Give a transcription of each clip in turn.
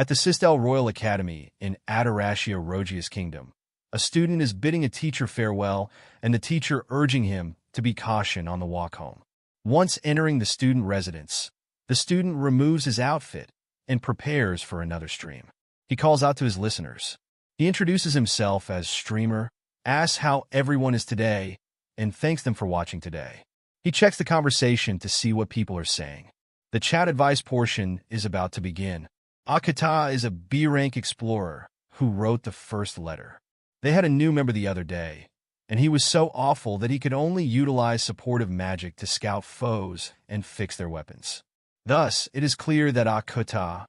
At the Sistel Royal Academy in Adarashia Rogia's kingdom, a student is bidding a teacher farewell and the teacher urging him to be cautious on the walk home. Once entering the student residence, the student removes his outfit and prepares for another stream. He calls out to his listeners. He introduces himself as streamer, asks how everyone is today, and thanks them for watching today. He checks the conversation to see what people are saying. The chat advice portion is about to begin. Akata is a B-rank explorer who wrote the first letter. They had a new member the other day, and he was so awful that he could only utilize supportive magic to scout foes and fix their weapons. Thus, it is clear that Akata,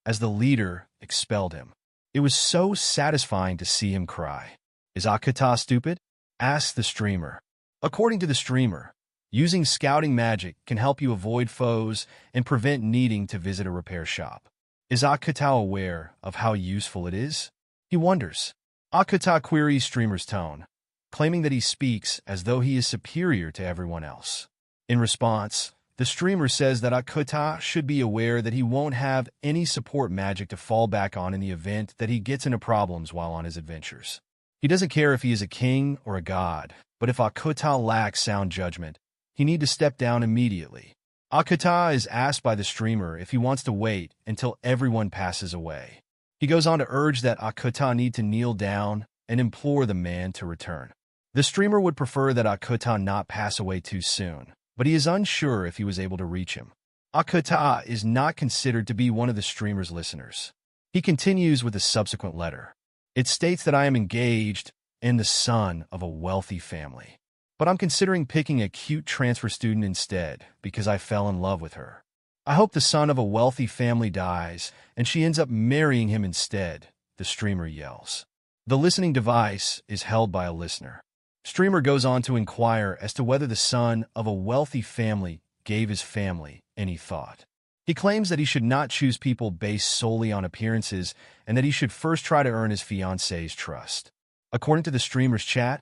as the leader, expelled him. It was so satisfying to see him cry. Is Akata stupid? Asks the streamer. According to the streamer, using scouting magic can help you avoid foes and prevent needing to visit a repair shop. Is Akata aware of how useful it is? He wonders. Akata queries streamer's tone, claiming that he speaks as though he is superior to everyone else. In response, the streamer says that Akata should be aware that he won't have any support magic to fall back on in the event that he gets into problems while on his adventures. He doesn't care if he is a king or a god, but if Akata lacks sound judgment, he needs to step down immediately. Akata is asked by the streamer if he wants to wait until everyone passes away. He goes on to urge that Akata need to kneel down and implore the man to return. The streamer would prefer that Akata not pass away too soon, but he is unsure if he was able to reach him. Akata is not considered to be one of the streamer's listeners. He continues with a subsequent letter. It states that I am engaged and the son of a wealthy family, but I'm considering picking a cute transfer student instead because I fell in love with her. I hope the son of a wealthy family dies and she ends up marrying him instead, the streamer yells. The listening device is held by a listener. Streamer goes on to inquire as to whether the son of a wealthy family gave his family any thought. He claims that he should not choose people based solely on appearances and that he should first try to earn his fiancée's trust. According to the streamer's chat,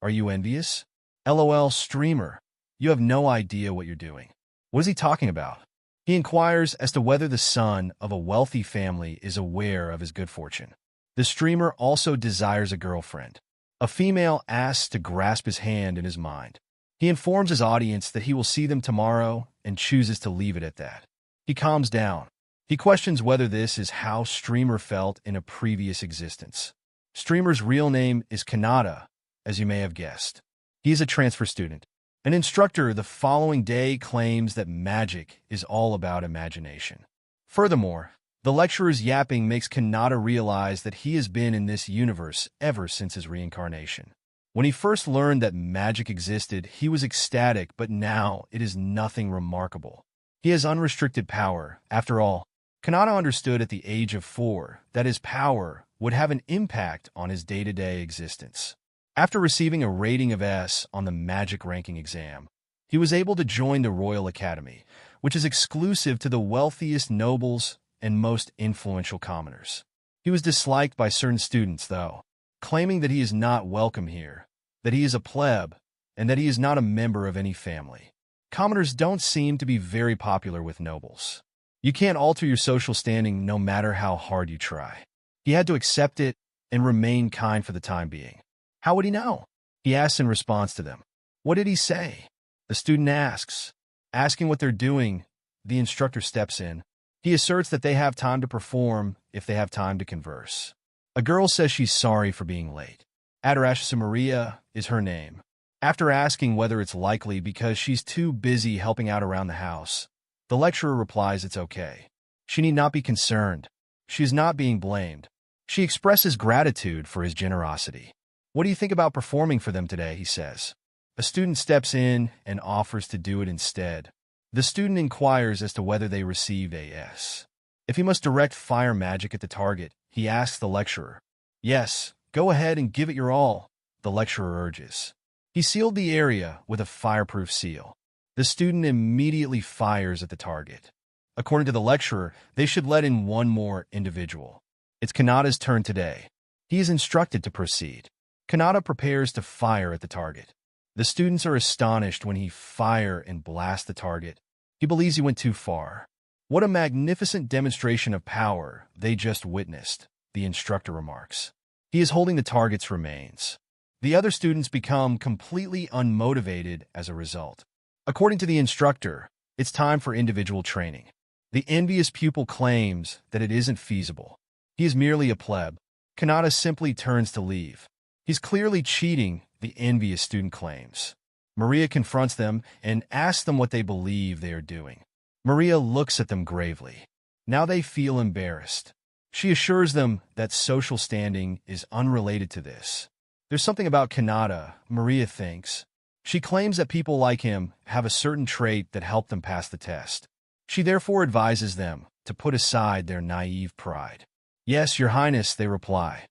are you envious? LOL streamer, you have no idea what you're doing. What is he talking about? He inquires as to whether the son of a wealthy family is aware of his good fortune. The streamer also desires a girlfriend. A female asks to grasp his hand in his mind. He informs his audience that he will see them tomorrow and chooses to leave it at that. He calms down. He questions whether this is how streamer felt in a previous existence. Streamer's real name is Kanata, as you may have guessed. He is a transfer student. An instructor the following day claims that magic is all about imagination. Furthermore, the lecturer's yapping makes Kanata realize that he has been in this universe ever since his reincarnation. When he first learned that magic existed, he was ecstatic, but now it is nothing remarkable. He has unrestricted power. After all, Kanata understood at the age of 4 that his power would have an impact on his day-to-day existence. After receiving a rating of S on the magic ranking exam, he was able to join the Royal Academy, which is exclusive to the wealthiest nobles and most influential commoners. He was disliked by certain students, though, claiming that he is not welcome here, that he is a pleb, and that he is not a member of any family. Commoners don't seem to be very popular with nobles. You can't alter your social standing no matter how hard you try. He had to accept it and remain kind for the time being. How would he know? He asks in response to them. What did he say? The student asks. Asking what they're doing, the instructor steps in. He asserts that they have time to perform if they have time to converse. A girl says she's sorry for being late. Adarashia Maria is her name. After asking whether it's likely because she's too busy helping out around the house, the lecturer replies it's okay. She need not be concerned. She is not being blamed. She expresses gratitude for his generosity. What do you think about performing for them today, he says. A student steps in and offers to do it instead. The student inquires as to whether they received a S. If he must direct fire magic at the target, he asks the lecturer. Yes, go ahead and give it your all, the lecturer urges. He sealed the area with a fireproof seal. The student immediately fires at the target. According to the lecturer, they should let in one more individual. It's Kanata's turn today. He is instructed to proceed. Kanata prepares to fire at the target. The students are astonished when he fire and blast the target. He believes he went too far. What a magnificent demonstration of power they just witnessed, the instructor remarks. He is holding the target's remains. The other students become completely unmotivated as a result. According to the instructor, it's time for individual training. The envious pupil claims that it isn't feasible. He is merely a pleb. Kanata simply turns to leave. He's clearly cheating, the envious student claims. Maria confronts them and asks them what they believe they are doing. Maria looks at them gravely. Now they feel embarrassed. She assures them that social standing is unrelated to this. There's something about Kanata, Maria thinks. She claims that people like him have a certain trait that helped them pass the test. She therefore advises them to put aside their naive pride. Yes, Your Highness, they reply.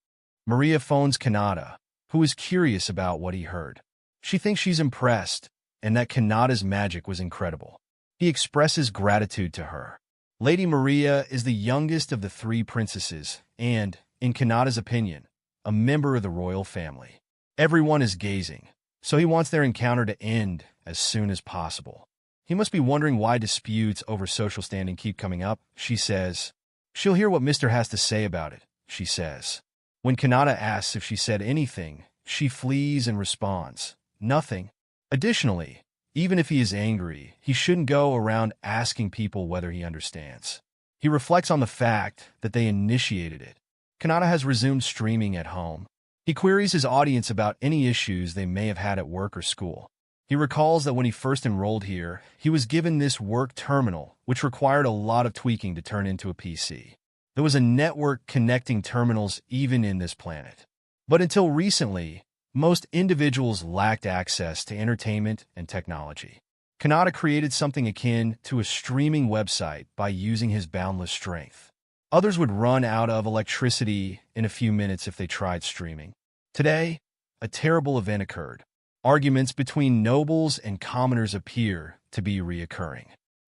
Maria phones Kanata, who is curious about what he heard. She thinks she's impressed and that Kanata's magic was incredible. He expresses gratitude to her. Lady Maria is the youngest of the three princesses and, in Kanata's opinion, a member of the royal family. Everyone is gazing, so he wants their encounter to end as soon as possible. He must be wondering why disputes over social standing keep coming up, she says. She'll hear what Mr. has to say about it, she says. When Kanata asks if she said anything, she flees and responds, nothing. Additionally, even if he is angry, he shouldn't go around asking people whether he understands. He reflects on the fact that they initiated it. Kanata has resumed streaming at home. He queries his audience about any issues they may have had at work or school. He recalls that when he first enrolled here, he was given this work terminal, which required a lot of tweaking to turn into a PC. There was a network connecting terminals even in this planet. But until recently, most individuals lacked access to entertainment and technology. Kanata created something akin to a streaming website by using his boundless strength. Others would run out of electricity in a few minutes if they tried streaming. Today, a terrible event occurred. Arguments between nobles and commoners appear to be reoccurring.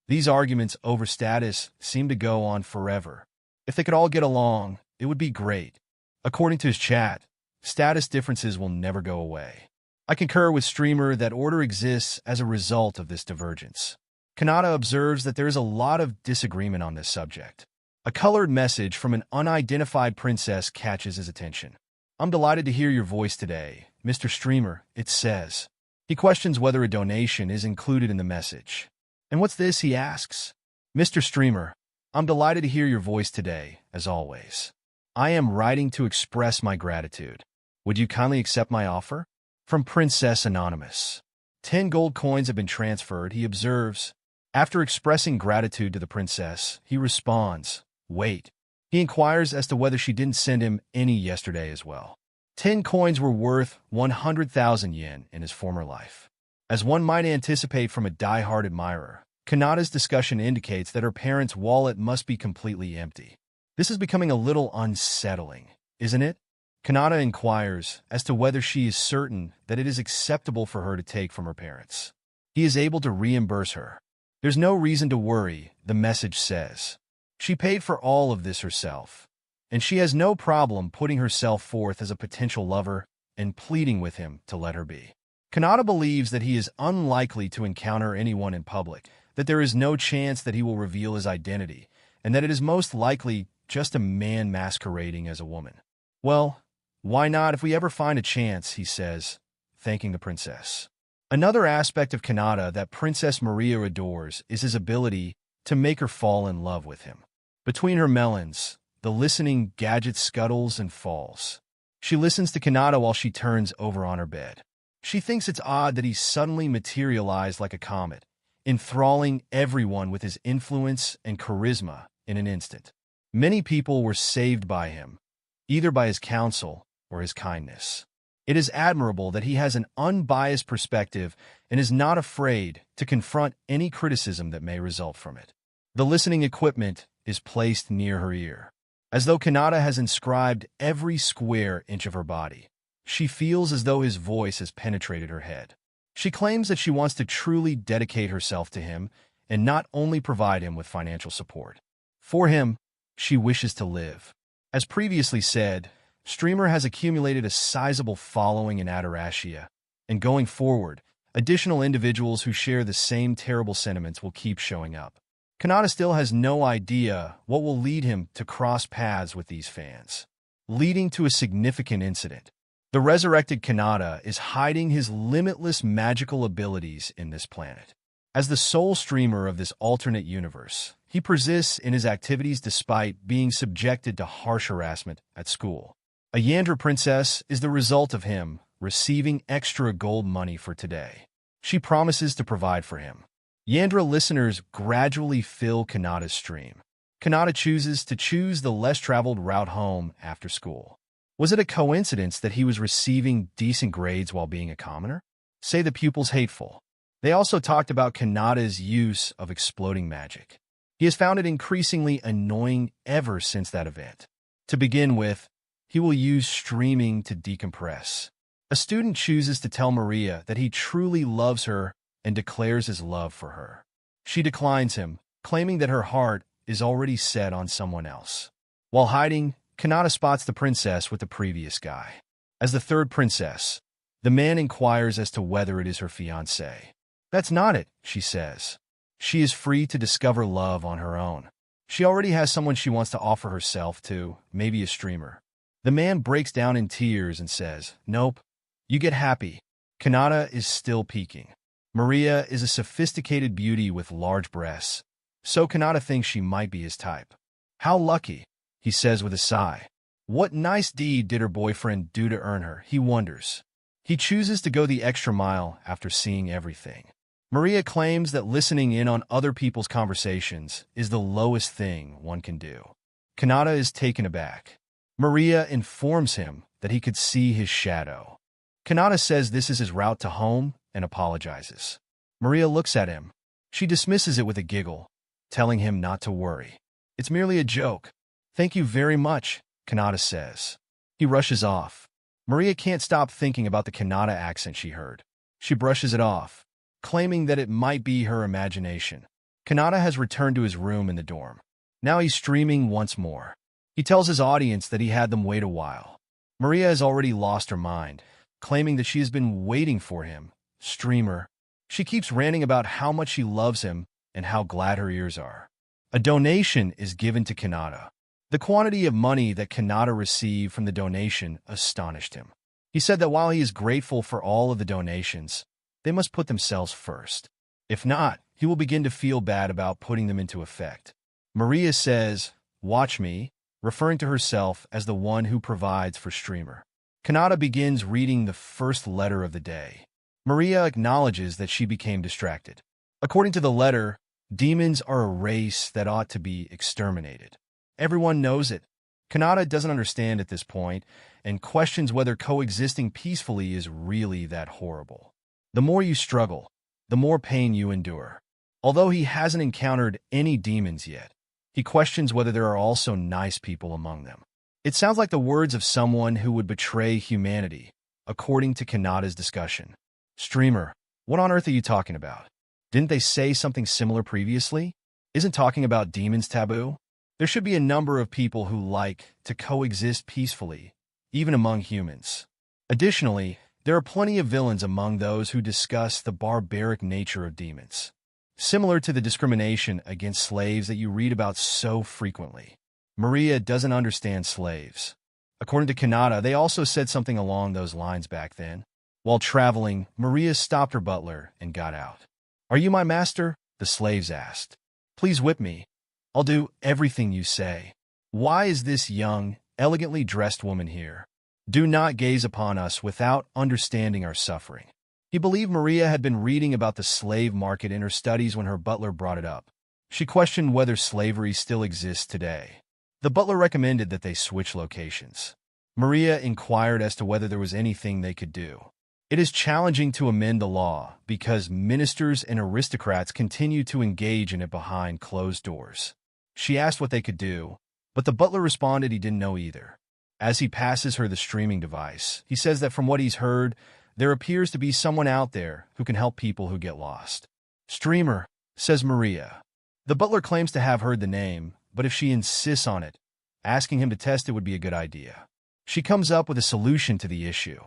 These arguments over status seem to go on forever. If they could all get along, it would be great. According to his chat, status differences will never go away. I concur with Streamer that order exists as a result of this divergence. Kanata observes that there is a lot of disagreement on this subject. A colored message from an unidentified princess catches his attention. I'm delighted to hear your voice today, Mr. Streamer, it says. He questions whether a donation is included in the message. And what's this, he asks. Mr. Streamer, I'm delighted to hear your voice today, as always. I am writing to express my gratitude. Would you kindly accept my offer? From Princess Anonymous. 10 gold coins have been transferred, he observes. After expressing gratitude to the princess, he responds, wait. He inquires as to whether she didn't send him any yesterday as well. 10 coins were worth 100,000 yen in his former life. As one might anticipate from a die-hard admirer, Kanata's discussion indicates that her parents' wallet must be completely empty. This is becoming a little unsettling, isn't it? Kanata inquires as to whether she is certain that it is acceptable for her to take from her parents. He is able to reimburse her. There's no reason to worry, the message says. She paid for all of this herself, and she has no problem putting herself forth as a potential lover and pleading with him to let her be. Kanata believes that he is unlikely to encounter anyone in public, that there is no chance that he will reveal his identity, and that it is most likely just a man masquerading as a woman. Well, why not if we ever find a chance, he says, thanking the princess. Another aspect of Kanata that Princess Maria adores is his ability to make her fall in love with him. Between her melons, the listening gadget scuttles and falls. She listens to Kanata while she turns over on her bed. She thinks it's odd that he suddenly materialized like a comet, enthralling everyone with his influence and charisma in an instant. Many people were saved by him, either by his counsel or his kindness. It is admirable that he has an unbiased perspective and is not afraid to confront any criticism that may result from it. The listening equipment is placed near her ear. As though Kanata has inscribed every square inch of her body, she feels as though his voice has penetrated her head. She claims that she wants to truly dedicate herself to him and not only provide him with financial support. For him, she wishes to live. As previously said, Streamer has accumulated a sizable following in Adarashia, and going forward, additional individuals who share the same terrible sentiments will keep showing up. Kanata still has no idea what will lead him to cross paths with these fans, leading to a significant incident. The resurrected Kanata is hiding his limitless magical abilities in this planet. As the sole streamer of this alternate universe, he persists in his activities despite being subjected to harsh harassment at school. A Yandra princess is the result of him receiving extra gold money for today. She promises to provide for him. Yandra listeners gradually fill Kanata's stream. Kanata chooses the less traveled route home after school. Was it a coincidence that he was receiving decent grades while being a commoner? Say the pupils hateful. They also talked about Kanata's use of exploding magic. He has found it increasingly annoying ever since that event. To begin with, he will use streaming to decompress. A student chooses to tell Maria that he truly loves her and declares his love for her. She declines him, claiming that her heart is already set on someone else. While hiding, Kanata spots the princess with the previous guy. As the third princess, the man inquires as to whether it is her fiancé. That's not it, she says. She is free to discover love on her own. She already has someone she wants to offer herself to, maybe a streamer. The man breaks down in tears and says, "Nope, you get happy." Kanata is still peeking. Maria is a sophisticated beauty with large breasts, so Kanata thinks she might be his type. How lucky, he says with a sigh. What nice deed did her boyfriend do to earn her, he wonders. He chooses to go the extra mile after seeing everything. Maria claims that listening in on other people's conversations is the lowest thing one can do. Kanata is taken aback. Maria informs him that he could see his shadow. Kanata says this is his route to home and apologizes. Maria looks at him. She dismisses it with a giggle, telling him not to worry. It's merely a joke. Thank you very much, Kanata says. He rushes off. Maria can't stop thinking about the Kanata accent she heard. She brushes it off, claiming that it might be her imagination. Kanata has returned to his room in the dorm. Now he's streaming once more. He tells his audience that he had them wait a while. Maria has already lost her mind, claiming that she has been waiting for him. Streamer. She keeps ranting about how much she loves him and how glad her ears are. A donation is given to Kanata. The quantity of money that Kanata received from the donation astonished him. He said that while he is grateful for all of the donations, they must put themselves first. If not, he will begin to feel bad about putting them into effect. Maria says, "Watch me," referring to herself as the one who provides for streamer. Kanata begins reading the first letter of the day. Maria acknowledges that she became distracted. According to the letter, demons are a race that ought to be exterminated. Everyone knows it. Kanata doesn't understand at this point and questions whether coexisting peacefully is really that horrible. The more you struggle, the more pain you endure. Although he hasn't encountered any demons yet, he questions whether there are also nice people among them. It sounds like the words of someone who would betray humanity, according to Kanata's discussion. Streamer, what on earth are you talking about? Didn't they say something similar previously? Isn't talking about demons taboo? There should be a number of people who like to coexist peacefully, even among humans. Additionally, there are plenty of villains among those who discuss the barbaric nature of demons, similar to the discrimination against slaves that you read about so frequently. Maria doesn't understand slaves. According to Kanata, they also said something along those lines back then. While traveling, Maria stopped her butler and got out. "Are you my master?" the slaves asked. "Please whip me. I'll do everything you say. Why is this young, elegantly dressed woman here? Do not gaze upon us without understanding our suffering." He believed Maria had been reading about the slave market in her studies when her butler brought it up. She questioned whether slavery still exists today. The butler recommended that they switch locations. Maria inquired as to whether there was anything they could do. It is challenging to amend the law because ministers and aristocrats continue to engage in it behind closed doors. She asked what they could do, but the butler responded he didn't know either. As he passes her the streaming device, he says that from what he's heard, there appears to be someone out there who can help people who get lost. "Streamer," says Maria. The butler claims to have heard the name, but if she insists on it, asking him to test it would be a good idea. She comes up with a solution to the issue,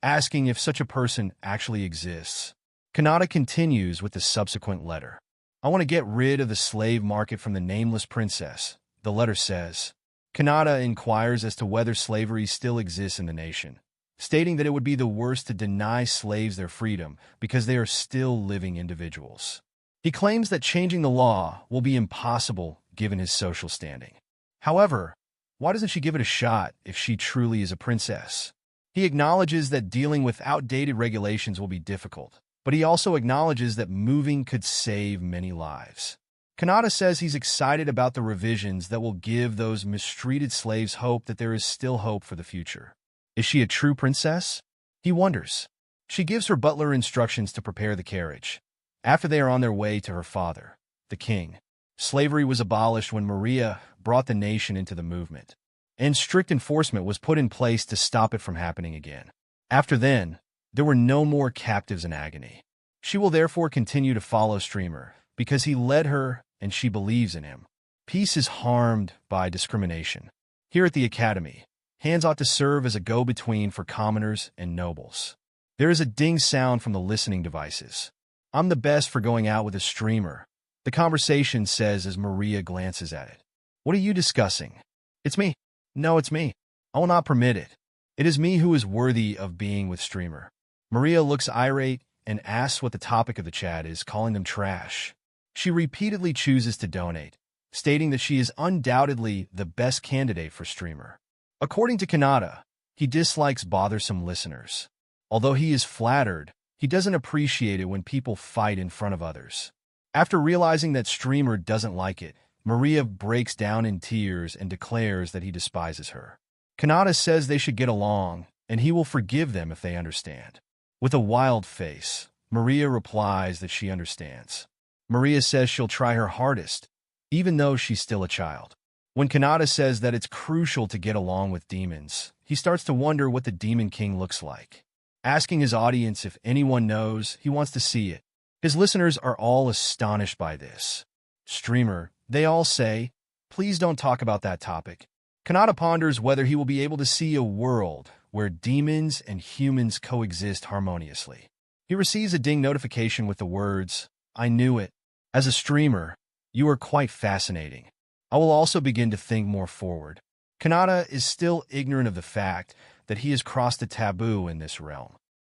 asking if such a person actually exists. Kanata continues with the subsequent letter. I want to get rid of the slave market from the nameless princess, the letter says. Kanata inquires as to whether slavery still exists in the nation, stating that it would be the worst to deny slaves their freedom because they are still living individuals. He claims that changing the law will be impossible given his social standing. However, why doesn't she give it a shot if she truly is a princess? He acknowledges that dealing with outdated regulations will be difficult, but he also acknowledges that moving could save many lives. Kanata says he's excited about the revisions that will give those mistreated slaves hope that there is still hope for the future. Is she a true princess? He wonders. She gives her butler instructions to prepare the carriage. After they are on their way to her father, the king, slavery was abolished when Maria brought the nation into the movement, and strict enforcement was put in place to stop it from happening again. After then, there were no more captives in agony. She will therefore continue to follow Streamer because he led her and she believes in him. Peace is harmed by discrimination. Here at the Academy, hands ought to serve as a go-between for commoners and nobles. There is a ding sound from the listening devices. I'm the best for going out with a streamer, the conversation says as Maria glances at it. What are you discussing? It's me. No, it's me. I will not permit it. It is me who is worthy of being with streamer. Maria looks irate and asks what the topic of the chat is, calling them trash. She repeatedly chooses to donate, stating that she is undoubtedly the best candidate for streamer. According to Kanata, he dislikes bothersome listeners. Although he is flattered, he doesn't appreciate it when people fight in front of others. After realizing that streamer doesn't like it, Maria breaks down in tears and declares that he despises her. Kanata says they should get along, and he will forgive them if they understand. With a wild face, Maria replies that she understands. Maria says she'll try her hardest, even though she's still a child. When Kanata says that it's crucial to get along with demons, he starts to wonder what the Demon King looks like. Asking his audience if anyone knows, he wants to see it. His listeners are all astonished by this. Streamer, they all say, please don't talk about that topic. Kanata ponders whether he will be able to see a world where demons and humans coexist harmoniously. He receives a ding notification with the words, I knew it. As a streamer, you are quite fascinating. I will also begin to think more forward. Kanata is still ignorant of the fact that he has crossed a taboo in this realm.